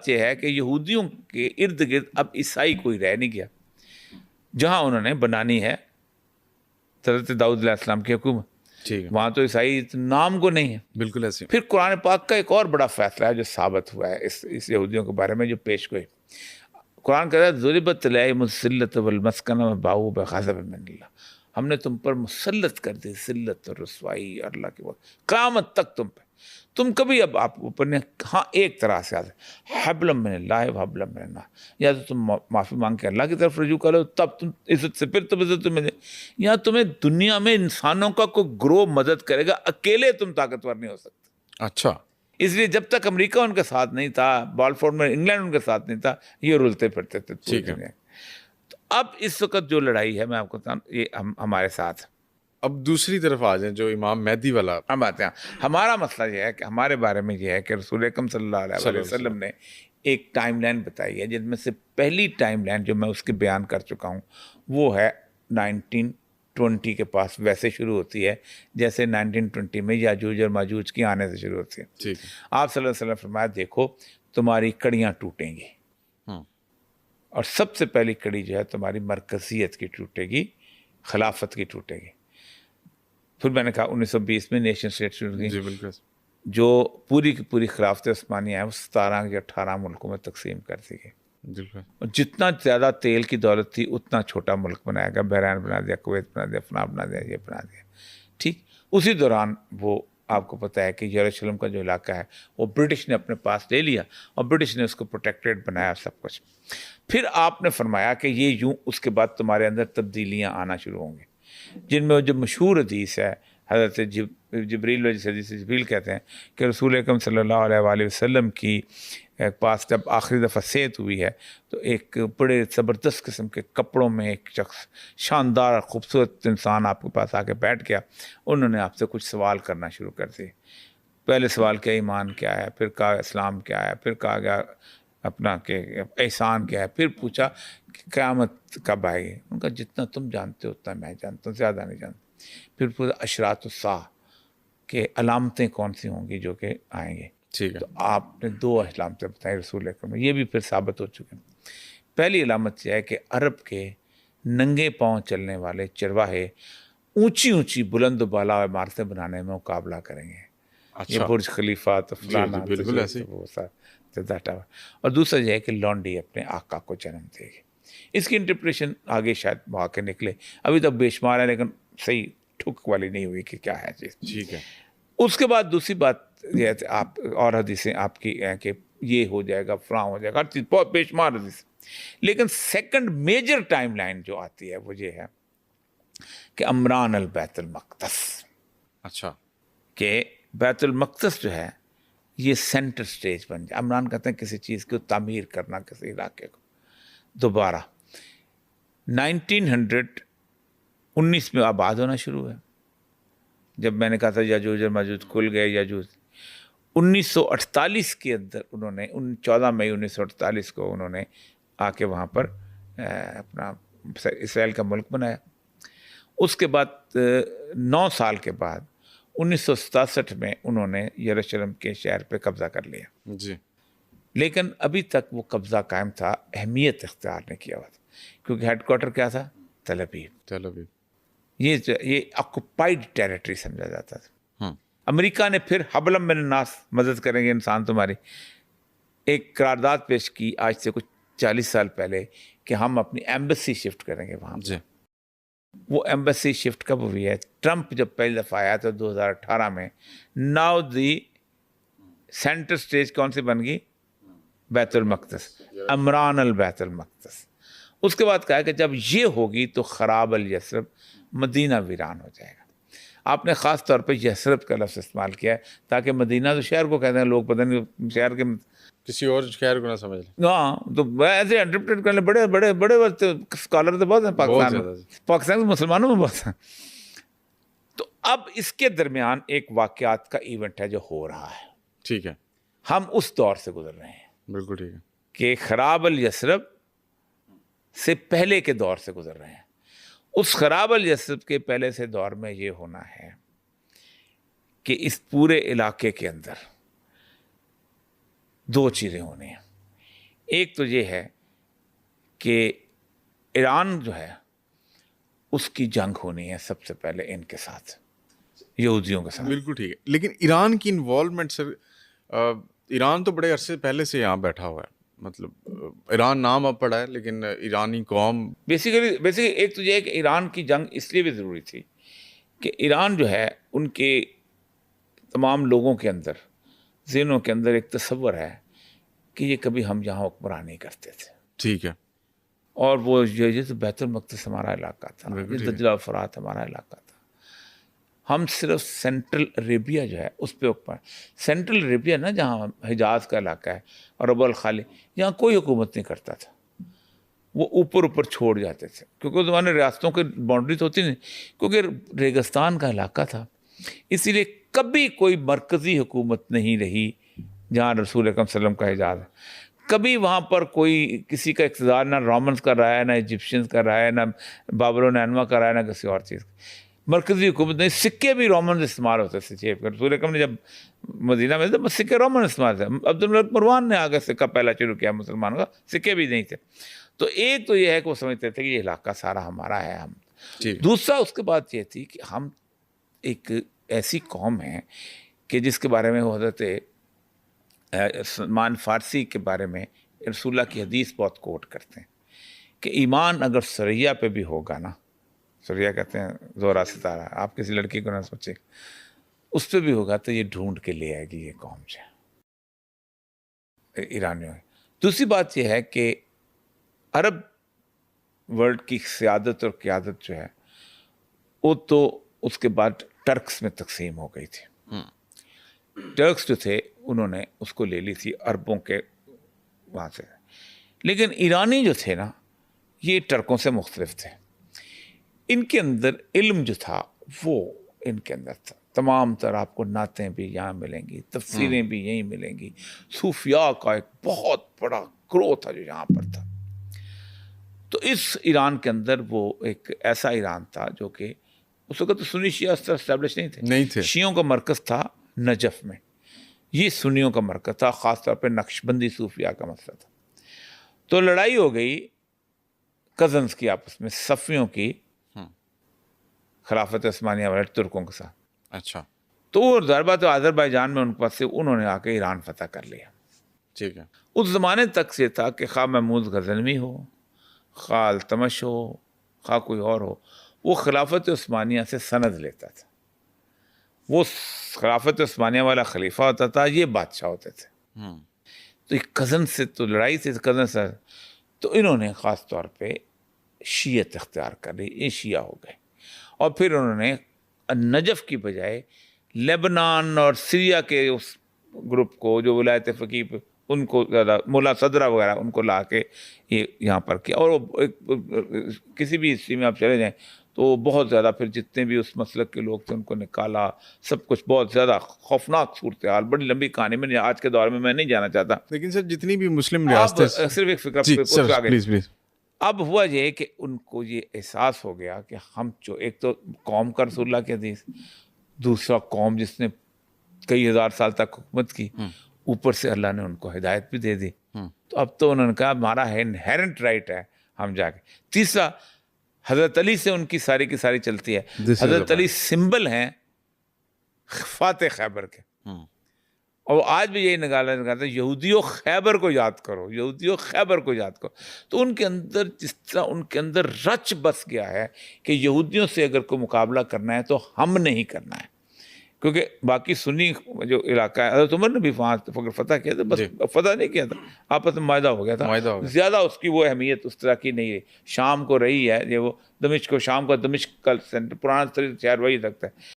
یہ ہے کہ یہودیوں کے ارد گرد اب عیسائی کوئی رہ نہیں گیا، جہاں انہوں نے بنانی ہے حضرت داؤد علیہ السلام کی حکومت، ٹھیک ہے، وہاں تو عیسائی نام کو نہیں ہے. بالکل ایسے. پھر قرآن پاک کا ایک اور بڑا فیصلہ ہے جو ثابت ہوا ہے اس یہودیوں کے بارے میں جو پیش گئی. قرآن کہتا ہے ضربت علیہم الذلۃ والمسکنۃ وباؤوا بغضب من اللہ، ہم نے تم پر مسلط کر دی ذلت اور رسوائی اللہ کے وقت قیامت تک تم پہ. تم کبھی اب آپ اوپر نے ہاں ایک طرح سے آتے حبل من اللہ و حبل من الناس، یا تو تم معافی مانگ کے اللہ کی طرف رجوع کرو تب تم عزت سے، پھر تم عزت تمہیں دے، یا تمہیں دنیا میں انسانوں کا کوئی گروہ مدد کرے گا، اکیلے تم طاقتور نہیں ہو سکتے. اچھا، اس لیے جب تک امریکہ ان کے ساتھ نہیں تھا، بالفورڈ میں انگلینڈ ان کے ساتھ نہیں تھا، یہ رلتے پھرتے تھے پوری ٹھیک ہے. دنیا. تو اب اس وقت جو لڑائی ہے میں آپ کو بتاؤں یہ ہمارے ساتھ. اب دوسری طرف آ جائیں جو امام مہدی والا. ہم آتے ہیں، ہمارا مسئلہ یہ ہے کہ ہمارے بارے میں یہ ہے کہ رسول اکرم صلی اللہ علیہ وسلم نے ایک ٹائم لائن بتائی ہے، جن میں سے پہلی ٹائم لائن جو میں اس کے بیان کر چکا ہوں وہ ہے 1920 کے پاس ویسے شروع ہوتی ہے جیسے 1920 میں یاجوج اور ماجوج کی آنے سے شروع ہوتی ہے. ٹھیک ہے. آپ صلی اللہ علیہ وسلم فرمایا دیکھو تمہاری کڑیاں ٹوٹیں گی، اور سب سے پہلی کڑی جو ہے تمہاری مرکزیت کی ٹوٹے گی، خلافت کی ٹوٹے گی. پھر میں نے کہا 1920 میں نیشن اسٹیٹ شروع کی، جی بالکل. جو پوری کی پوری خلافت عثمانیہ ہے وہ 17 یا 18 ملکوں میں تقسیم کر دی گئی. بالکل. اور جتنا زیادہ تیل کی دولت تھی اتنا چھوٹا ملک بنایا گیا، بحرین بنا دیا، کویت بنا دیا، فلاں بنا دیا، یہ بنا دیا. ٹھیک اسی دوران وہ آپ کو پتہ ہے کہ یروشلم کا جو علاقہ ہے وہ برٹش نے اپنے پاس لے لیا اور برٹش نے اس کو پروٹیکٹیڈ بنایا سب کچھ. پھر آپ نے فرمایا کہ یہ یوں اس کے بعد تمہارے اندر تبدیلیاں آنا شروع ہوں گی، جن میں جو مشہور حدیث ہے حضرت جبریل، جس حدیث جبریل کہتے ہیں کہ رسول اکرم صلی اللہ علیہ وآلہ وسلم کی پاس جب آخری دفعہ صحت ہوئی ہے تو ایک بڑے زبردست قسم کے کپڑوں میں ایک شخص شاندار خوبصورت انسان آپ کے پاس آ کے بیٹھ گیا. انہوں نے آپ سے کچھ سوال کرنا شروع کر دیے. پہلے سوال کیا ایمان کیا ہے، پھر کہا اسلام کیا ہے، پھر کہا گیا اپنا کہ احسان کیا ہے، پھر پوچھا کہ قیامت کب آئے گی. ان کا جتنا تم جانتے ہو اتنا میں جانتا ہوں، زیادہ نہیں جانتا. پھر پوچھا اشراط الساعہ کہ علامتیں کون سی ہوں گی جو کہ آئیں گے. ٹھیک ہے. تو آپ نے 2 علامتیں بتائیں رسول اکرم، یہ بھی پھر ثابت ہو چکے ہیں. پہلی علامت یہ ہے کہ عرب کے ننگے پاؤں چلنے والے چرواہے اونچی اونچی بلند و بالا عمارتیں بنانے میں مقابلہ کریں گے. یہ برج خلیفہ تو فلانا بالکل ایسے. وہ سارا. اور دوسرا یہ ہے کہ لونڈی اپنے آقا کو جنم دے گی. اس کی انٹرپریشن آگے شاید واقع نکلے، ابھی تک بے شمار ہے لیکن صحیح ٹھک والی نہیں ہوئی کہ کیا ہے چیز. ٹھیک ہے. اس کے بعد دوسری بات یہ ہے آپ اور حدیثیں آپ کی ہیں کہ یہ ہو جائے گا، فلاں ہو جائے گا، ہر چیز بہت بے شمار حدیث. لیکن سیکنڈ میجر ٹائم لائن جو آتی ہے وہ یہ ہے کہ عمران البیت المقدس. اچھا. کہ بیت المقدس جو ہے یہ سینٹر سٹیج بن جائے. عمران کہتے ہیں کسی چیز کو تعمیر کرنا، کسی علاقے کو دوبارہ. 1919 میں آباد ہونا شروع ہے. جب میں نے کہا تھا یاجوج اور ماجوج کھل گئے یاجوج، 1948 کے اندر انہوں نے 14 مئی 1948 کو انہوں نے آ کے وہاں پر اپنا اسرائیل کا ملک بنایا. اس کے بعد 9 سال کے بعد 1967 میں انہوں نے یروشلم کے شہر پہ قبضہ کر لیا. جی. لیکن ابھی تک وہ قبضہ قائم تھا، اہمیت اختیار نہیں کیا ہوا تھا، کیونکہ ہیڈ کوارٹر کیا تھا؟ تل ابیب. یہ آکوپائڈ ٹیریٹری سمجھا جاتا تھا. امریکہ نے پھر حبل من الناس، مدد کریں گے انسان تمہاری، ایک قرارداد پیش کی آج سے کچھ 40 سال پہلے کہ ہم اپنی ایمبیسی شفٹ کریں گے وہاں. جی. وہ ایمبیسی شفٹ کب ہوئی ہے؟ ٹرمپ جب پہلی دفعہ آیا تو 2018 میں. ناؤ دی سینٹر سٹیج کون سی بن گئی؟ بیت المقدس، عمران البیت المقدس. اس کے بعد کہا کہ جب یہ ہوگی تو خراب الیثرب، مدینہ ویران ہو جائے گا. آپ نے خاص طور پہ یثرب کا لفظ استعمال کیا ہے تاکہ مدینہ تو شہر کو کہتے ہیں لوگ، پتہ نہیں شہر کے کسی اور شہر کو نہ سمجھ لیں. ہاں تو ایسے انٹرپریٹ کرنے بڑے بڑے بڑے اسکالر تو بہت ہیں پاکستان میں، پاکستان کے مسلمانوں میں بہت ہیں. تو اب اس کے درمیان ایک واقعات کا ایونٹ ہے جو ہو رہا ہے. ٹھیک ہے. ہم اس دور سے گزر رہے ہیں. بالکل ٹھیک ہے. کہ خراب الیثرب سے پہلے کے دور سے گزر رہے ہیں. اس خراب الیثرب کے پہلے سے دور میں یہ ہونا ہے کہ اس پورے علاقے کے اندر 2 چیزیں ہونی ہیں. ایک تو یہ ہے کہ ایران جو ہے اس کی جنگ ہونی ہے سب سے پہلے ان کے ساتھ، یہودیوں کے ساتھ. بالکل ٹھیک ہے. لیکن ایران کی انوالومنٹ سر، ایران تو بڑے عرصے پہلے سے یہاں بیٹھا ہوا ہے، مطلب ایران نام اب پڑا ہے لیکن ایرانی قوم بیسیکلی ایک تو یہ ہے کہ ایران کی جنگ اس لیے بھی ضروری تھی کہ ایران جو ہے ان کے تمام لوگوں کے اندر، ذہنوں کے اندر ایک تصور ہے کہ یہ کبھی ہم یہاں حکمرانی کرتے تھے. ٹھیک ہے. اور وہ یہ تو بیت المقدس ہمارا علاقہ تھا، بالکل یہ دجلہ و فرات ہمارا علاقہ تھا. ہم صرف سینٹرل عربیہ جو ہے اس پہ حکم، سینٹرل عربیہ نا جہاں حجاز کا علاقہ ہے اور رب الخالی، یہاں کوئی حکومت نہیں کرتا تھا. وہ اوپر چھوڑ جاتے تھے کیونکہ اس زمانے ریاستوں کی باؤنڈری تو ہوتی نہیں، کیونکہ ریگستان کا علاقہ تھا. اسی لیے کبھی کوئی مرکزی حکومت نہیں رہی جہاں رسول اکرم صلی اللہ علیہ وسلم کا حجاز ہے. کبھی وہاں پر کوئی کسی کا اقتدار نہ رومنز کا رہا ہے، نہ ایجپشنز کا رہا ہے، نہ بابر و نینوا کا رہا ہے، نہ کسی اور چیز کا. مرکزی حکومت نہیں. سکے بھی رومن استعمال ہوتے تھے جیب کر. رسول اکرم نے جب مدینہ میں تو سکے رومن استعمال تھے. عبدالملک مروان نے آگے سکہ پہلا شروع کیا مسلمانوں کا، سکے بھی نہیں تھے. تو ایک تو یہ ہے کہ وہ سمجھتے تھے کہ یہ علاقہ سارا ہمارا ہے. ہم دوسرا اس کے بعد یہ تھی کہ ہم ایک ایسی قوم ہیں کہ جس کے بارے میں وہ حضرت سلمان فارسی کے بارے میں رسول اللہ کی حدیث بہت کوٹ کرتے ہیں کہ ایمان اگر سریا پہ بھی ہوگا نا، سریا کہتے ہیں زورا ستارہ، آپ کسی لڑکی کو نہ سوچے، اس پہ بھی ہوگا تو یہ ڈھونڈ کے لے آئے گی یہ قوم جو ہے ایرانیوں. دوسری بات یہ ہے کہ عرب ورلڈ کی سیادت اور قیادت جو ہے وہ تو اس کے بعد ٹرکس میں تقسیم ہو گئی تھی. ٹرکس جو تھے انہوں نے اس کو لے لی تھی عربوں کے وہاں سے. لیکن ایرانی جو تھے نا یہ ٹرکوں سے مختلف تھے. ان کے اندر علم جو تھا وہ ان کے اندر تھا. تمام تر آپ کو نعتیں بھی یہاں ملیں گی، تفسیریں بھی یہیں ملیں گی. صوفیاء کا ایک بہت بڑا گروہ تھا جو یہاں پر تھا. تو اس ایران کے اندر وہ ایک ایسا ایران تھا جو کہ اس وقت تو سنی شیعہ اسٹیبلش نہیں تھے. شیعوں کا مرکز تھا نجف میں، یہ سنیوں کا مرکز تھا، خاص طور پہ نقشبندی صوفیاء کا مسئلہ تھا. تو لڑائی ہو گئی کزنز کی آپس میں، صفیوں کی خلافت عثمانیہ والے ترکوں کے ساتھ. اچھا. تو ضربہ تو آذربائیجان میں ان کے پاس سے انہوں نے آ کے ایران فتح کر لیا. ٹھیک ہے. اس زمانے تک سے تھا کہ خواہ محمود غزنوی ہو، خواہ التمش ہو، خواہ کوئی اور ہو، وہ خلافت عثمانیہ سے سند لیتا تھا. وہ خلافت عثمانیہ والا خلیفہ ہوتا تھا، یہ بادشاہ ہوتے تھے. تو ایک کزن سے تو لڑائی تھی، کزن سے تو انہوں نے خاص طور پہ شیعت اختیار کر لی، یہ شیعہ ہو گئے. اور پھر انہوں نے نجف کی بجائے لیبنان اور سیریا کے اس گروپ کو جو ولایت فقیہ ان کو زیادہ ملا صدرہ وغیرہ ان کو لا کے یہ یہاں پر کیا. اور کسی بھی حصے میں آپ چلے جائیں تو بہت زیادہ پھر جتنے بھی اس مسلک کے لوگ تھے ان کو نکالا، سب کچھ بہت زیادہ خوفناک صورتحال. بڑی لمبی کہانی میں آج کے دور میں نہیں جانا چاہتا. لیکن سر جتنی بھی مسلم ریاستیں، صرف ایک فکر پلیز. اب ہوا یہ کہ ان کو یہ احساس ہو گیا کہ ہم جو ایک تو قوم کا رسول اللہ کی حدیث، دوسرا قوم جس نے کئی ہزار سال تک حکومت کی، اوپر سے اللہ نے ان کو ہدایت بھی دے دی. تو اب تو انہوں نے کہا ہمارا انہیرنٹ رائٹ ہے ہم جا کے. تیسرا حضرت علی سے ان کی کی ساری چلتی ہے. حضرت علی سمبل ہیں فاتح خیبر کے. اور آج بھی یہی نکالتے یہودیوں خیبر کو یاد کرو، یہودیوں خیبر کو یاد کرو. تو ان کے اندر جس طرح ان کے اندر رچ بس گیا ہے کہ یہودیوں سے اگر کوئی مقابلہ کرنا ہے تو ہم نہیں کرنا ہے. کیونکہ باقی سنی جو علاقہ ہے، حضرت عمر نے بھی وہاں فتح کیا تھا، بس فتح نہیں کیا تھا، آپس میں معاہدہ ہو گیا تھا. زیادہ اس کی وہ اہمیت اس طرح کی نہیں رہی. شام کو رہی ہے یہ، وہ دمشق کو، شام کا دمشق کا سینٹر، پرانا شہر وہی رکھتا ہے.